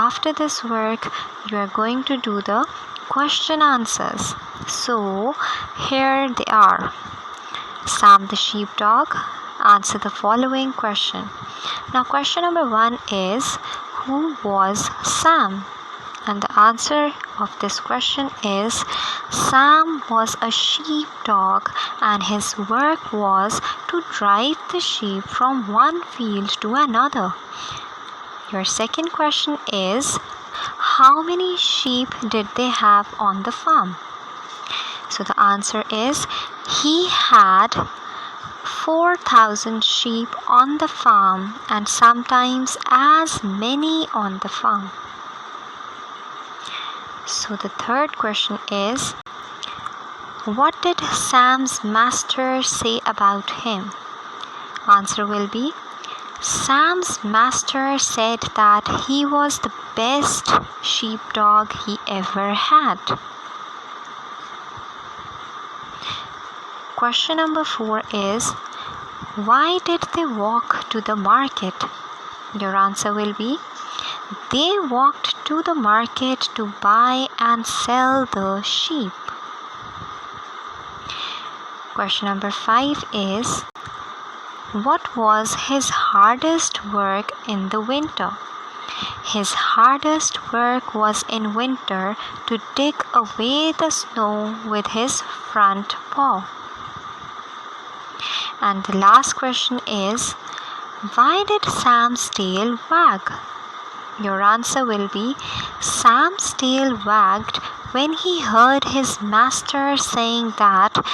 after this work, you are going to do the question answers. So, here they are. Sam the sheepdog, answer the following question. Now, question number 1 is, who was Sam? And the answer of this question is, Sam was a sheepdog and his work was to drive the sheep from one field to another. Your second question is, how many sheep did they have on the farm? So the answer is, he had 4,000 sheep on the farm and sometimes as many on the farm. So the third question is, what did Sam's master say about him? Answer will be, Sam's master said that he was the best sheepdog he ever had. Question number 4 is, why did they walk to the market? Your answer will be, they walked to the market to buy and sell the sheep. Question number 5 is, what was his hardest work in the winter? His hardest work was in winter to dig away the snow with his front paw. And the last question is, why did Sam's tail wag? Your answer will be, Sam's tail wagged when he heard his master saying that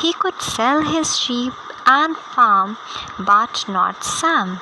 he could sell his sheep and farm, but not Sam.